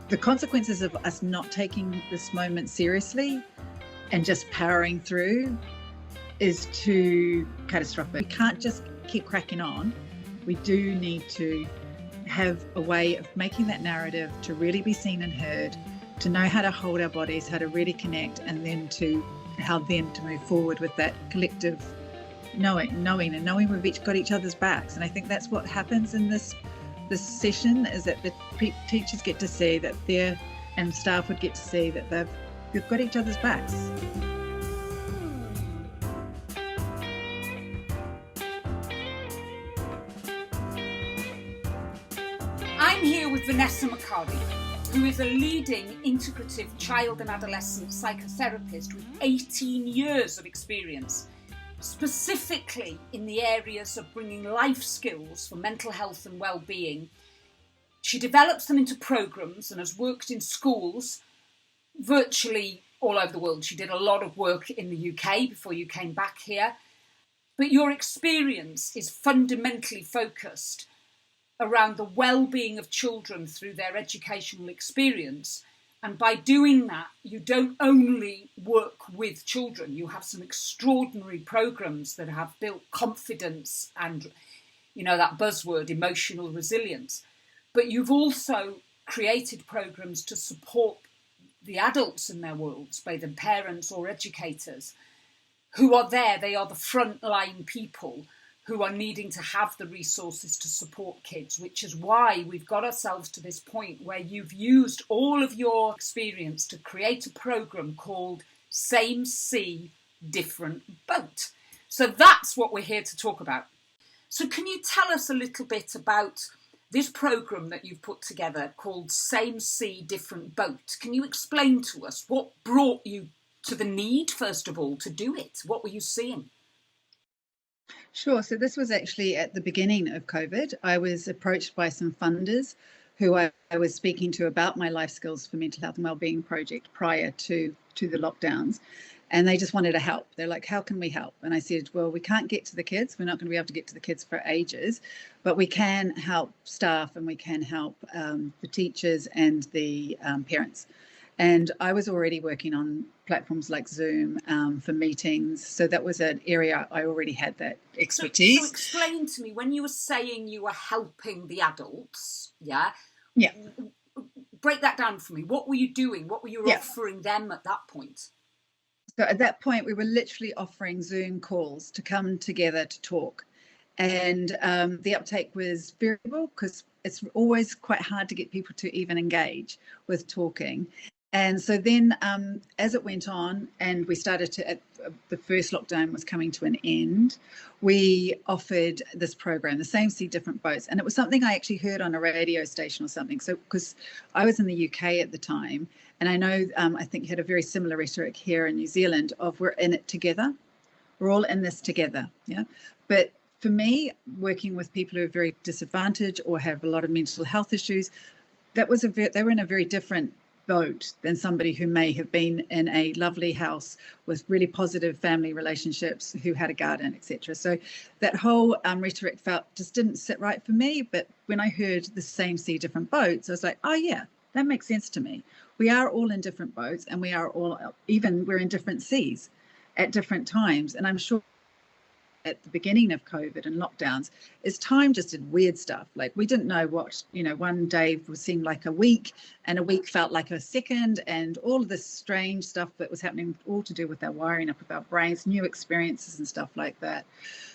the consequences of us not taking this moment seriously and just powering through is too catastrophic. We can't just keep cracking on. We do need to have a way of making that narrative to really be seen and heard, to know how to hold our bodies, how to really connect, and then to move forward with that collective knowing we've each got each other's backs. And I think that's what happens in this session, is that the teachers get to see that and staff would get to see that they've got each other's backs. I'm here with Vanessa McHardy, who is a leading integrative child and adolescent psychotherapist with 18 years of experience, specifically in the areas of bringing life skills for mental health and well-being. She develops them into programs and has worked in schools virtually all over the world. She did a lot of work in the UK before you came back here. But your experience is fundamentally focused around the well-being of children through their educational experience. And by doing that, you don't only work with children, you have some extraordinary programs that have built confidence and, that buzzword, emotional resilience. But you've also created programs to support the adults in their worlds, be them parents or educators, who are there. They are the frontline people who are needing to have the resources to support kids, which is why we've got ourselves to this point where you've used all of your experience to create a program called Same Sea, Different Boat. So that's what we're here to talk about. So can you tell us a little bit about this program that you've put together called Same Sea, Different Boat? Can you explain to us what brought you to the need, first of all, to do it? What were you seeing? Sure. So this was actually at the beginning of COVID. I was approached by some funders who I was speaking to about my Life Skills for Mental Health and Wellbeing project prior to the lockdowns. And they just wanted to help. They're like, how can we help? And I said, well, we can't get to the kids. We're not going to be able to get to the kids for ages, but we can help staff and we can help the teachers and the parents. And I was already working on platforms like Zoom for meetings. So that was an area I already had that expertise. So explain to me, when you were saying you were helping the adults, yeah? Break that down for me. What were you doing? What were you offering them at that point? So at that point, we were literally offering Zoom calls to come together to talk. And the uptake was variable because it's always quite hard to get people to even engage with talking. And so then as it went on and we started to, the first lockdown was coming to an end, we offered this program, the Same Sea, Different Boats. And it was something I actually heard on a radio station or something. So because I was in the UK at the time, and I know I think you had a very similar rhetoric here in New Zealand of we're in it together. We're all in this together. Yeah. But for me, working with people who are very disadvantaged or have a lot of mental health issues, they were in a very different boat than somebody who may have been in a lovely house with really positive family relationships, who had a garden, etc. So that whole rhetoric just didn't sit right for me. But when I heard the Same Sea, Different Boats, I was like, oh yeah, that makes sense to me. We are all in different boats, and we are all, we're in different seas at different times. And I'm sure at the beginning of COVID and lockdowns, is time just did weird stuff. Like we didn't know what, one day would seem like a week and a week felt like a second, and all of this strange stuff that was happening, all to do with our wiring up of our brains, new experiences and stuff like that.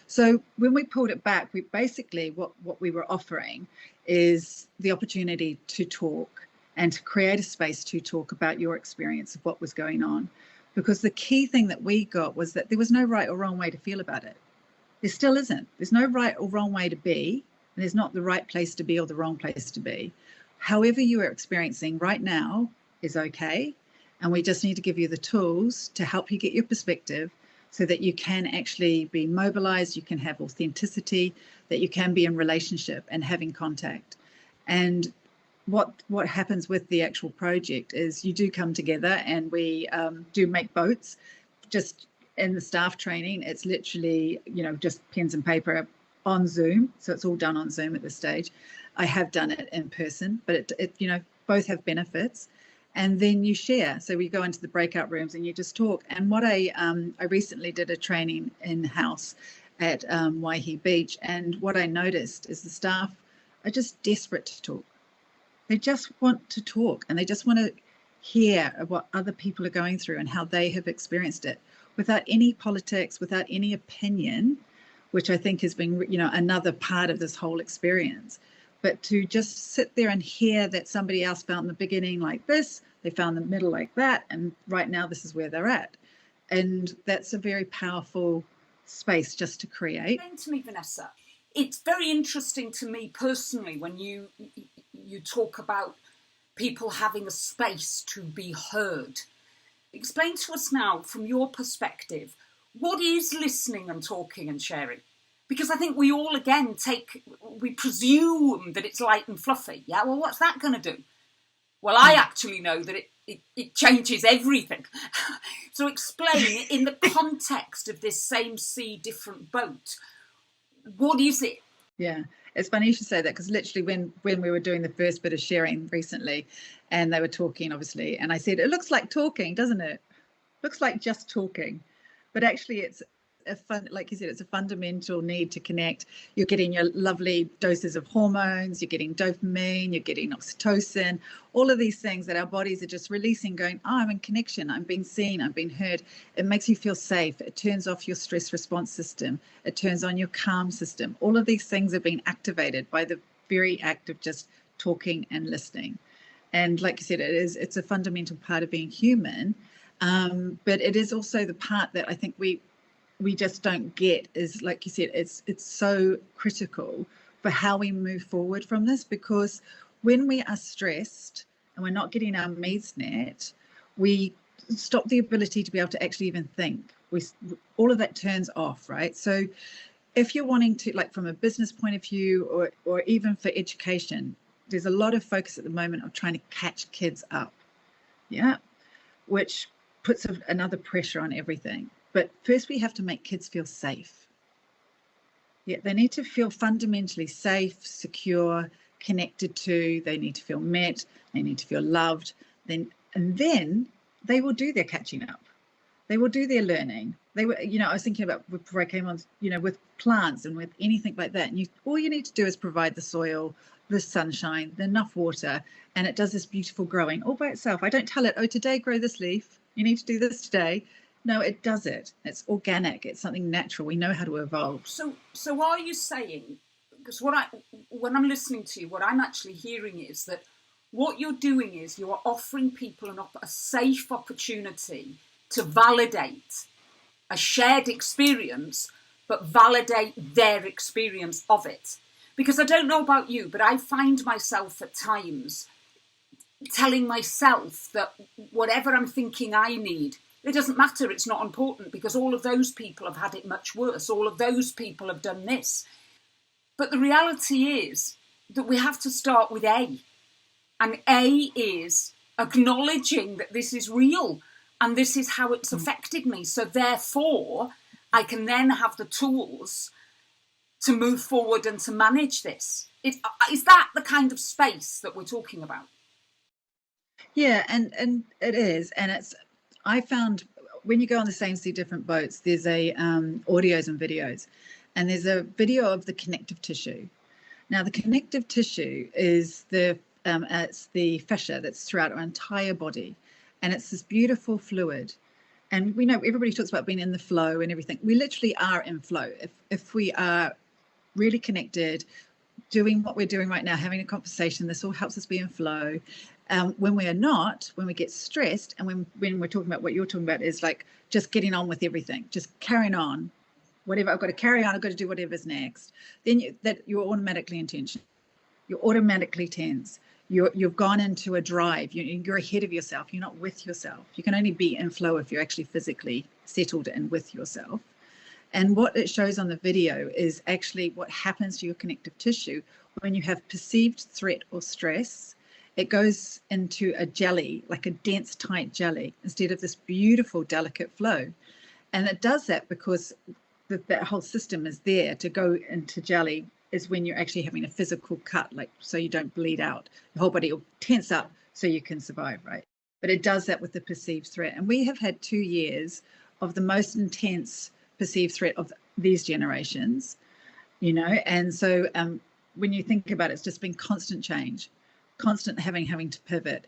So when we pulled it back, we basically, what we were offering is the opportunity to talk and to create a space to talk about your experience of what was going on. Because the key thing that we got was that there was no right or wrong way to feel about it. There still isn't. There's no right or wrong way to be, and there's not the right place to be or the wrong place to be. However you are experiencing right now is okay, and we just need to give you the tools to help you get your perspective so that you can actually be mobilized, you can have authenticity, that you can be in relationship and having contact. And what happens with the actual project is you do come together, and we do make boats. Just in the staff training, it's literally, just pens and paper on Zoom. So it's all done on Zoom at this stage. I have done it in person, but it both have benefits. And then you share. So we go into the breakout rooms and you just talk. And what I recently did a training in-house at Waihi Beach, and what I noticed is the staff are just desperate to talk. They just want to talk, and they just want to hear what other people are going through and how they have experienced it, without any politics, without any opinion, which I think has been, another part of this whole experience. But to just sit there and hear that somebody else found the beginning like this, they found the middle like that, and right now this is where they're at. And that's a very powerful space just to create. To me, Vanessa, it's very interesting to me personally when you talk about people having a space to be heard. Explain to us now, from your perspective, what is listening and talking and sharing? Because I think we all, again, we presume that it's light and fluffy. Yeah, well, what's that going to do? Well, I actually know that it changes everything. So explain, in the context of this same sea, different boat, what is it? Yeah, it's funny you should say that, because literally when we were doing the first bit of sharing recently, and they were talking, obviously, and I said, it looks like talking, doesn't it? Looks like just talking. But actually it's like you said, it's a fundamental need to connect. You're getting your lovely doses of hormones, you're getting dopamine, you're getting oxytocin, all of these things that our bodies are just releasing, going, oh, I'm in connection, I'm being seen, I'm being heard. It makes you feel safe. It turns off your stress response system. It turns on your calm system. All of these things are being activated by the very act of just talking and listening. And like you said, it's a fundamental part of being human. But it is also the part that I think we just don't get, is, like you said, it's so critical for how we move forward from this, because when we are stressed and we're not getting our needs met, we stop the ability to be able to actually even think. All of that turns off, right? So if you're wanting to, like from a business point of view, or even for education, there's a lot of focus at the moment of trying to catch kids up, yeah, which puts another pressure on everything. But first we have to make kids feel safe. Yeah, they need to feel fundamentally safe, secure, connected to, they need to feel met, they need to feel loved, and then they will do their catching up. They will do their learning. They were, I was thinking about before I came on, with plants and with anything like that. And all you need to do is provide the soil, the sunshine, enough water, and it does this beautiful growing all by itself. I don't tell it, oh, today grow this leaf. You need to do this today. No, it does it. It's organic. It's something natural. We know how to evolve. So are you saying, because when I'm listening to you, what I'm actually hearing is that what you're doing is you're offering people a safe opportunity to validate a shared experience, but validate their experience of it. Because I don't know about you, but I find myself at times telling myself that whatever I'm thinking I need, it doesn't matter, it's not important, because all of those people have had it much worse. All of those people have done this. But the reality is that we have to start with A. And A is acknowledging that this is real and this is how it's affected me. So therefore, I can then have the tools to move forward and to manage this. Is that the kind of space that we're talking about? Yeah, and it is. And I found when you go on the same sea, different boats, there's audios and videos, and there's a video of the connective tissue. Now, the connective tissue is it's the fascia that's throughout our entire body, and it's this beautiful fluid. And we know everybody talks about being in the flow and everything. We literally are in flow. If we are really connected, doing what we're doing right now, having a conversation, this all helps us be in flow. When we are not, when we get stressed, and when we're talking about what you're talking about is like just getting on with everything, just carrying on, whatever, I've got to carry on, I've got to do whatever's next, then you're automatically in tension. You're automatically tense. You've gone into a drive. You're ahead of yourself. You're not with yourself. You can only be in flow if you're actually physically settled and with yourself. And what it shows on the video is actually what happens to your connective tissue when you have perceived threat or stress. It goes into a jelly, like a dense, tight jelly, instead of this beautiful, delicate flow. And it does that because that whole system is there to go into jelly, is when you're actually having a physical cut, like so you don't bleed out. The whole body will tense up, so you can survive, right? But it does that with the perceived threat. And we have had 2 years of the most intense perceived threat of these generations, and so when you think about it, it's just been constant change, constant having to pivot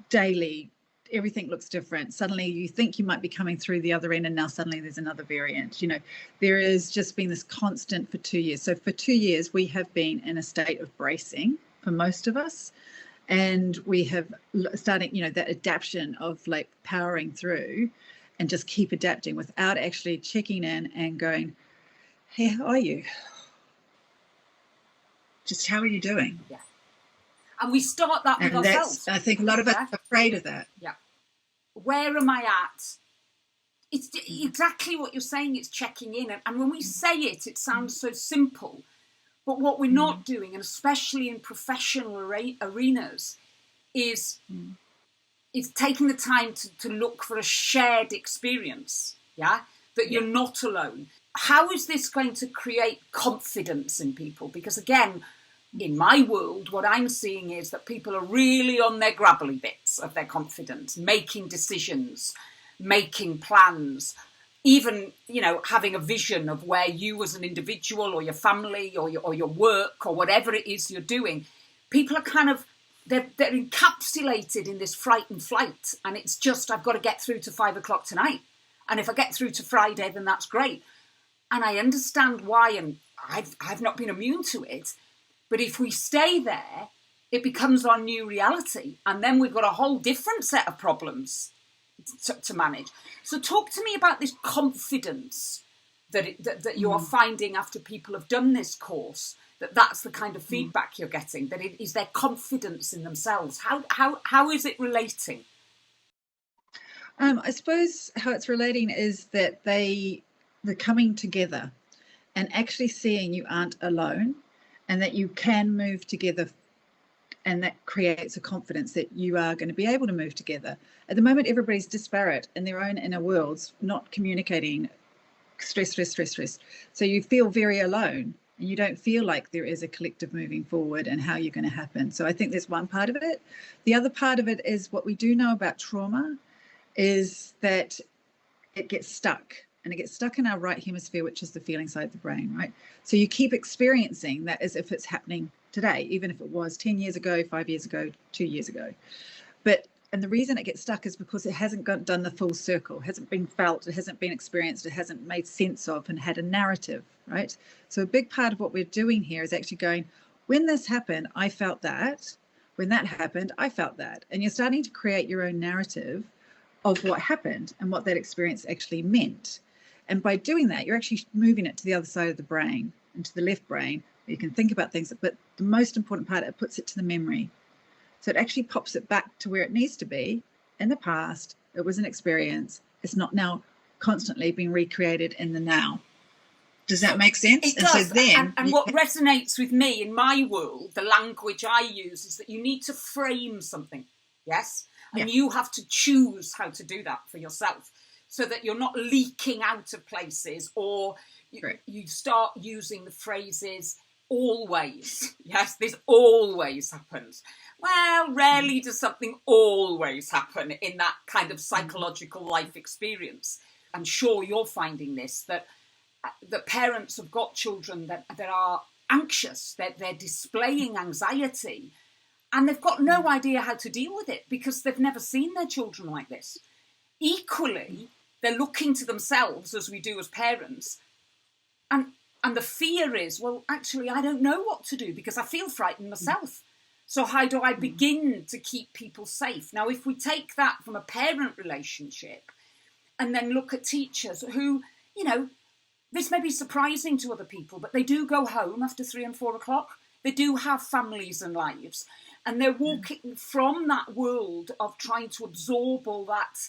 daily. Everything looks different. Suddenly you think you might be coming through the other end, and now suddenly there's another variant. There has just been this constant for 2 years. So for 2 years we have been in a state of bracing for most of us, and we have starting that adaptation of like powering through and just keep adapting without actually checking in and going, hey, how are you? Just how are you doing? Yeah. And we start that with ourselves. I think a lot of us are afraid of that. Yeah. Where am I at? It's exactly what you're saying. It's checking in. And when we say it, it sounds so simple. But what we're not doing, and especially in professional arenas, is taking the time to look for a shared experience, that you're not alone. How is this going to create confidence in people? Because again, in my world, what I'm seeing is that people are really on their grabbly bits of their confidence, making decisions, making plans, even, having a vision of where you as an individual or your family or your work or whatever it is you're doing. People are kind of, they're encapsulated in this fright and flight. And it's just, I've got to get through to 5 o'clock tonight. And if I get through to Friday, then that's great. And I understand why, and I've not been immune to it. But if we stay there, it becomes our new reality. And then we've got a whole different set of problems to manage. So talk to me about this confidence that you are finding after people have done this course, that's the kind of feedback you're getting, that it is their confidence in themselves. How is it relating? I suppose how it's relating is that they're coming together and actually seeing you aren't alone and that you can move together, and that creates a confidence that you are going to be able to move together. At the moment, everybody's disparate in their own inner worlds, not communicating, stress. So you feel very alone and you don't feel like there is a collective moving forward and how you're going to happen. So I think there's one part of it. The other part of it is what we do know about trauma is that it gets stuck. And it gets stuck in our right hemisphere, which is the feeling side of the brain, right? So you keep experiencing that as if it's happening today, even if it was 10 years ago, 5 years ago, 2 years ago. And the reason it gets stuck is because it hasn't done the full circle, hasn't been felt, it hasn't been experienced, it hasn't made sense of and had a narrative, right? So a big part of what we're doing here is actually going, when this happened, I felt that. When that happened, I felt that. And you're starting to create your own narrative of what happened and what that experience actually meant. And by doing that, you're actually moving it to the other side of the brain, into the left brain, where you can think about things. But the most important part, it puts it to the memory. So it actually pops it back to where it needs to be in the past. It was an experience. It's not now constantly being recreated in the now. Does that make sense? It does. So then, and what resonates with me in my world, the language I use, is that you need to frame something. Yes? And you have to choose how to do that for yourself, so that you're not leaking out of places, or you start using the phrases always. Yes, this always happens. Well, rarely does something always happen in that kind of psychological life experience. I'm sure you're finding this, that parents have got children that are anxious, that they're displaying anxiety, and they've got no idea how to deal with it because they've never seen their children like this. Equally, they're looking to themselves, as we do as parents, and the fear is, well, actually, I don't know what to do because I feel frightened myself. So how do I begin to keep people safe? Now, if we take that from a parent relationship and then look at teachers who, this may be surprising to other people, but they do go home after 3 and 4 o'clock. They do have families and lives, and they're walking from that world of trying to absorb all that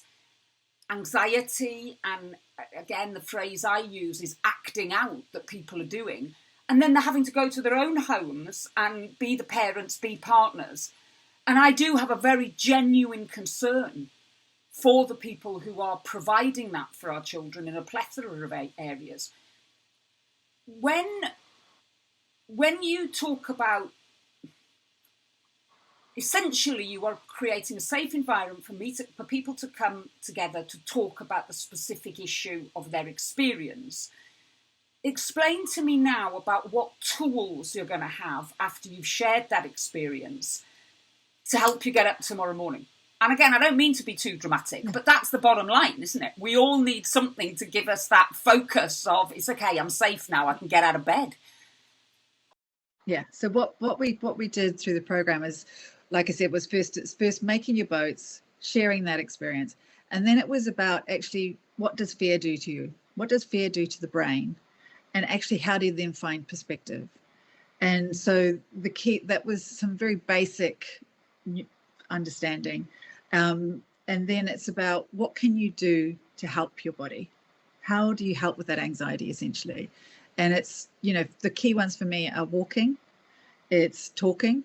anxiety, and again, the phrase I use is acting out that people are doing, and then they're having to go to their own homes and be the parents, be partners. And I do have a very genuine concern for the people who are providing that for our children in a plethora of areas. When you talk about essentially you are creating a safe environment for people to come together to talk about the specific issue of their experience. Explain to me now about what tools you're going to have after you've shared that experience to help you get up tomorrow morning. And again, I don't mean to be too dramatic, but that's the bottom line, isn't it? We all need something to give us that focus of, it's okay, I'm safe now, I can get out of bed. Yeah. So what we did through the program is, like I said, was first making your boats, sharing that experience. And then it was about actually, what does fear do to you? What does fear do to the brain? And actually, how do you then find perspective? And so the key, that was some very basic understanding. And then it's about, what can you do to help your body? How do you help with that anxiety, essentially? And it's, the key ones for me are walking, it's talking,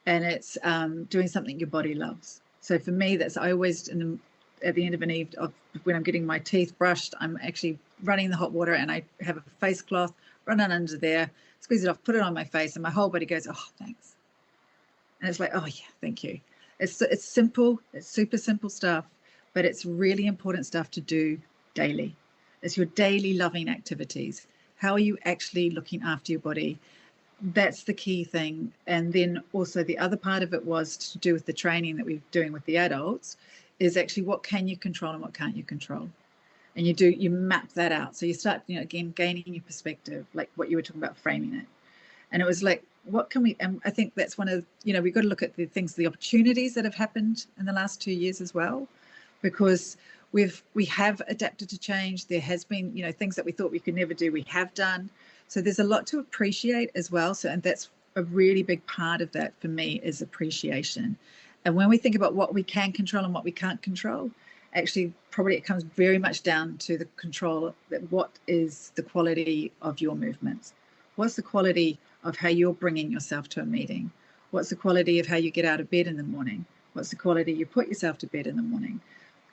and it's doing something your body loves. So for me, that's, I always, at the end of an evening, when I'm getting my teeth brushed, I'm actually running the hot water, and I have a face cloth, run it under there, squeeze it off, put it on my face, and my whole body goes, oh, thanks. And it's like, oh yeah, thank you. It's simple, it's super simple stuff, but it's really important stuff to do daily. It's your daily loving activities. How are you actually looking after your body? That's the key thing. And then also the other part of it was to do with the training that we're doing with the adults, is actually what can you control and what can't you control? And you map that out. So you start, again, gaining your perspective, like what you were talking about, framing it. And it was like, what can we, and I think that's one of, we've got to look at the things, the opportunities that have happened in the last 2 years as well, because we have adapted to change. There has been, things that we thought we could never do, we have done. So there's a lot to appreciate as well. So, and that's a really big part of that for me, is appreciation. And when we think about what we can control and what we can't control, actually, probably it comes very much down to the control, that what is the quality of your movements? What's the quality of how you're bringing yourself to a meeting? What's the quality of how you get out of bed in the morning? What's the quality you put yourself to bed in the morning?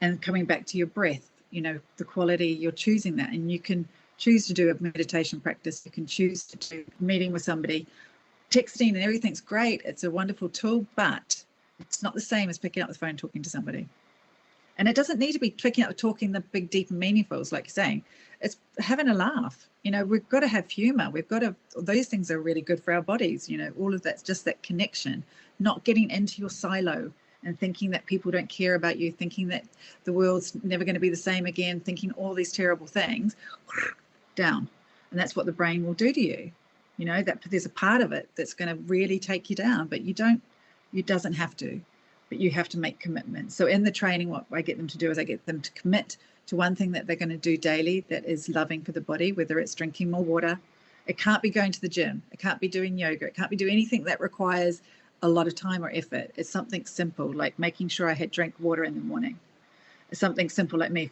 And coming back to your breath, the quality, you're choosing that. And you can choose to do a meditation practice. You can choose to do a meeting with somebody. Texting and everything's great. It's a wonderful tool, but it's not the same as picking up the phone and talking to somebody. And it doesn't need to be picking up, talking the big, deep and meaningfuls, like you're saying. It's having a laugh. We've got to have humor. Those things are really good for our bodies. All of that's just that connection, not getting into your silo and thinking that people don't care about you, thinking that the world's never going to be the same again, thinking all these terrible things, down. And that's what the brain will do to you. That there's a part of it that's going to really take you down, but it doesn't have to, but you have to make commitments. So in the training, what I get them to do is I get them to commit to one thing that they're going to do daily that is loving for the body, whether it's drinking more water. It can't be going to the gym. It can't be doing yoga. It can't be doing anything that requires a lot of time or effort. It's something simple, like making sure I had drank water in the morning. It's something simple like me,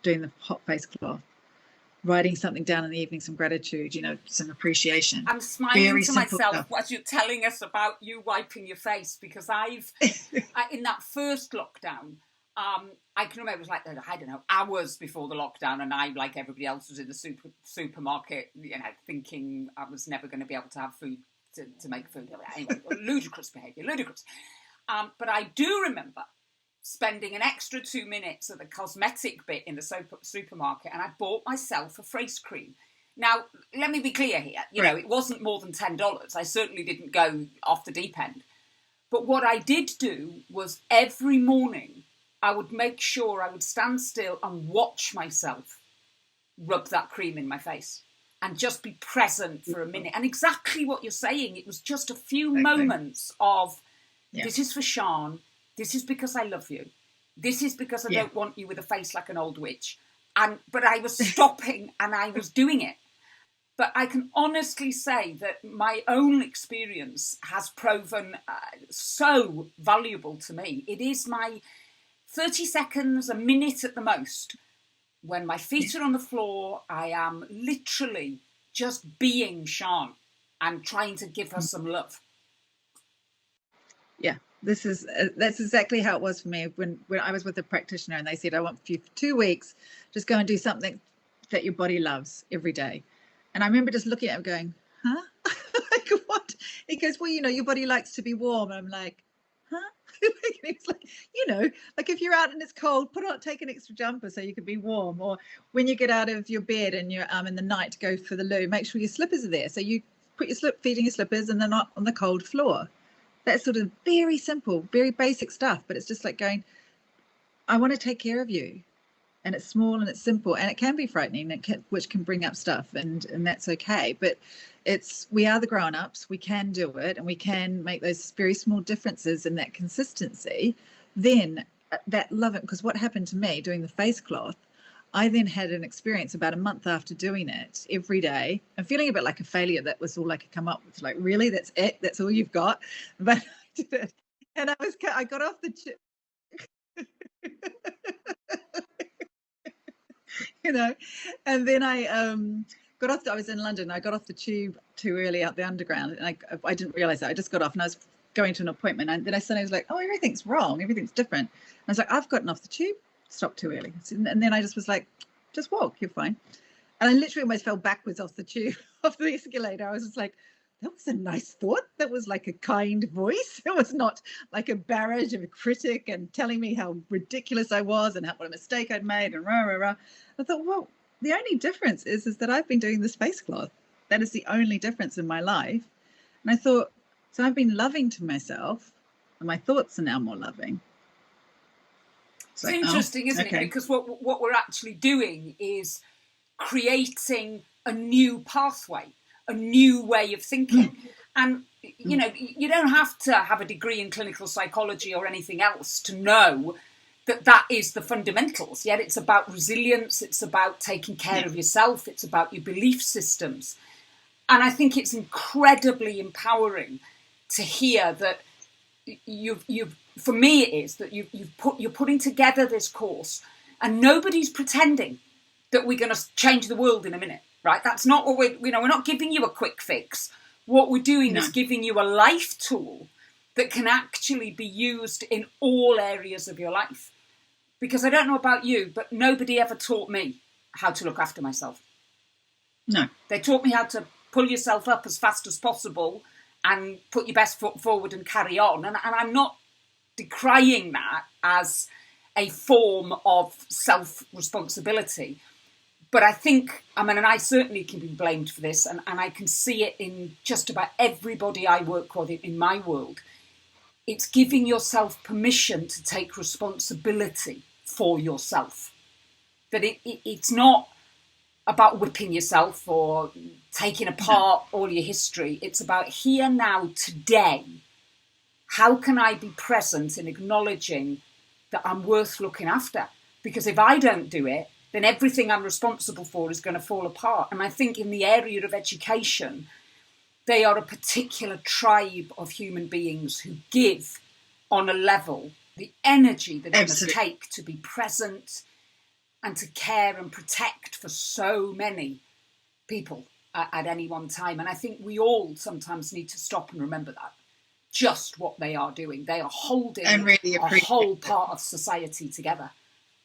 doing the hot face cloth, writing something down in the evening, some gratitude, some appreciation. I'm smiling to myself as you're telling us about you wiping your face, because in that first lockdown, I can remember it was like, I don't know, hours before the lockdown, and I, like everybody else, was in the supermarket, thinking I was never going to be able to have food, to make food. Anyway, ludicrous behaviour, ludicrous. But I do remember spending an extra 2 minutes at the cosmetic bit in the supermarket, and I bought myself a face cream. Now, let me be clear here. It wasn't more than $10. I certainly didn't go off the deep end. But what I did do was every morning, I would make sure I would stand still and watch myself rub that cream in my face and just be present for a minute. And exactly what you're saying, it was just a few moments of, this is for Sian, this is because I love you, this is because I don't want you with a face like an old witch. But I was stopping and I was doing it. But I can honestly say that my own experience has proven so valuable to me. It is my 30 seconds, a minute at the most. When my feet are on the floor, I am literally just being Sian and trying to give her some love. Yeah, that's exactly how it was for me when I was with a practitioner, and they said, I want you for 2 weeks, just go and do something that your body loves every day. And I remember just looking at him going, huh? Like, what? He goes, well, your body likes to be warm. And I'm like, huh? It's like, like if you're out and it's cold, take an extra jumper so you can be warm. Or when you get out of your bed and you're in the night to go for the loo, make sure your slippers are there. So you put your feet in your slippers and they're not on the cold floor. That's sort of very simple, very basic stuff. But it's just like going, I want to take care of you. And it's small and it's simple, and it can be frightening, which can bring up stuff, and that's okay. But we are the grown-ups, we can do it, and we can make those very small differences in that consistency. Then that love it, because what happened to me doing the face cloth, I then had an experience about a month after doing it every day and feeling a bit like a failure. That was all I could come up with. Like, really, that's it? That's all you've got? But I did it, and I got off the and then I I was in London, I got off the tube too early out the underground, and I didn't realize that. I just got off and I was going to an appointment, and then I suddenly was like, oh, everything's wrong, everything's different. And I was like, I've gotten off the tube, stopped too early. And then I just was like, just walk, you're fine. And I literally almost fell backwards off the tube, off the escalator. I was just like, that was a nice thought. That was like a kind voice. It was not like a barrage of a critic and telling me how ridiculous I was and what a mistake I'd made and rah, rah, rah. I thought, well, the only difference is that I've been doing the face cloth. That is the only difference in my life. And I thought, so I've been loving to myself, and my thoughts are now more loving. It's interesting, isn't it? Because what we're actually doing is creating a new pathway, a new way of thinking. And, you don't have to have a degree in clinical psychology or anything else to know that is the fundamentals. Yet it's about resilience, it's about taking care of yourself, it's about your belief systems. And I think it's incredibly empowering to hear that for me it is, that you're putting together this course, and nobody's pretending that we're going to change the world in a minute, right? That's not what we're not giving you a quick fix. What we're doing is giving you a life tool that can actually be used in all areas of your life. Because I don't know about you, but nobody ever taught me how to look after myself. No. They taught me how to pull yourself up as fast as possible and put your best foot forward and carry on. And I'm not decrying that as a form of self-responsibility. But I think, and I certainly can be blamed for this, and I can see it in just about everybody I work with in my world. It's giving yourself permission to take responsibility for yourself. That it's not about whipping yourself or taking apart all your history. It's about here, now, today. How can I be present in acknowledging that I'm worth looking after? Because if I don't do it, then everything I'm responsible for is going to fall apart. And I think in the area of education, they are a particular tribe of human beings who give on a level the energy that it must take to be present and to care and protect for so many people at any one time. And I think we all sometimes need to stop and remember that. Just what they are doing. They are holding a whole part of society together.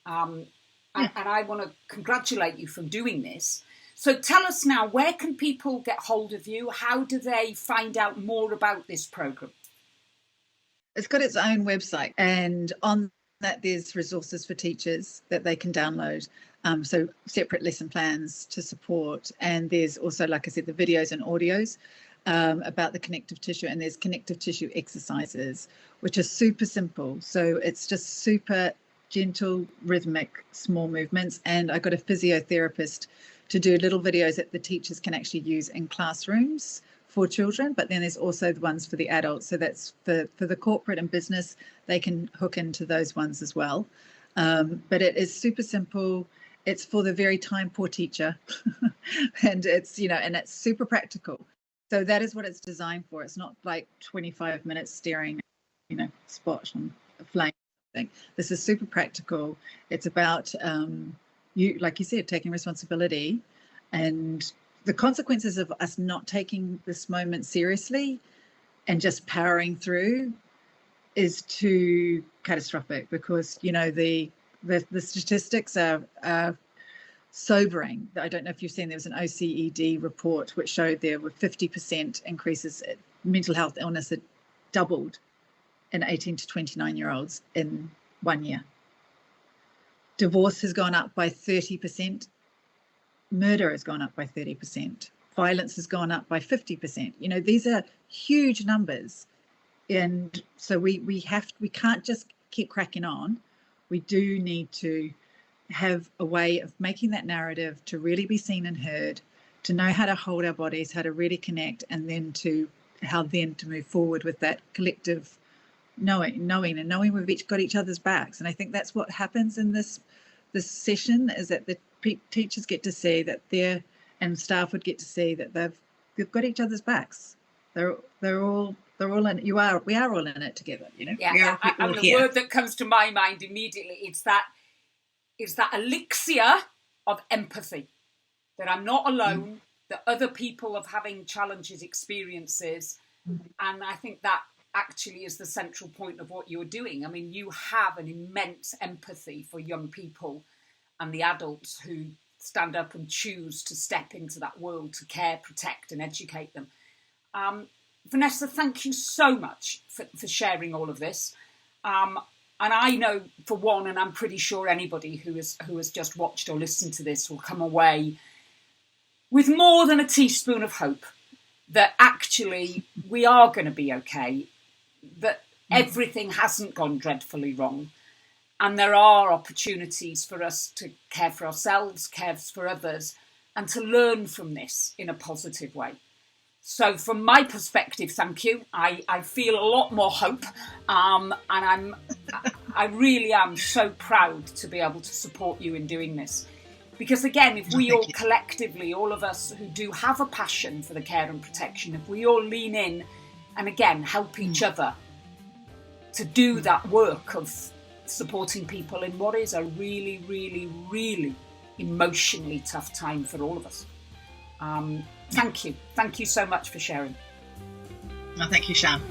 And I want to congratulate you for doing this. So tell us now, where can people get hold of you? How do they find out more about this programme? It's got its own website, and on that there's resources for teachers that they can download. So separate lesson plans to support. And there's also, like I said, the videos and audios about the connective tissue. And there's connective tissue exercises, which are super simple. So it's just super gentle, rhythmic, small movements. And I got a physiotherapist to do little videos that the teachers can actually use in classrooms for children, but then there's also the ones for the adults. So that's for the corporate and business, they can hook into those ones as well. But it is super simple. It's for the very time poor teacher. And it's, and it's super practical. So that is what it's designed for. It's not like 25 minutes staring, spot on a flame. This is super practical. It's about you, like you said, taking responsibility, and the consequences of us not taking this moment seriously and just powering through is too catastrophic, because the statistics are sobering. I don't know if you've seen, there was an OECD report which showed there were 50% increases. Mental health illness had doubled in 18 to 29-year-olds in 1 year. Divorce has gone up by 30%. Murder has gone up by 30%. Violence has gone up by 50%. You know, these are huge numbers. And so we can't just keep cracking on. We do need to have a way of making that narrative to really be seen and heard, to know how to hold our bodies, how to really connect, and then to move forward with that collective knowing we've each got each other's backs. And I think that's what happens in this session, is that the teachers get to see that and staff would get to see that they've got each other's backs. They're all in it. We are all in it together, you know. Yeah, and the word that comes to my mind immediately is that elixir of empathy, that I'm not alone, that other people are having challenges, experiences, and I think that actually is the central point of what you're doing. I mean, you have an immense empathy for young people and the adults who stand up and choose to step into that world to care, protect and educate them. Vanessa, thank you so much for sharing all of this. And I know, for one, and I'm pretty sure anybody who has just watched or listened to this will come away with more than a teaspoon of hope that actually we are going to be okay, that everything hasn't gone dreadfully wrong, and there are opportunities for us to care for ourselves, care for others, and to learn from this in a positive way. So from my perspective, thank you. I feel a lot more hope, and I really am so proud to be able to support you in doing this. Because again, if we all collectively, all of us who do have a passion for the care and protection, if we all lean in and again help each other to do that work of supporting people in what is a really, really, really emotionally tough time for all of us. Thank you. Thank you so much for sharing. Thank you, Sian.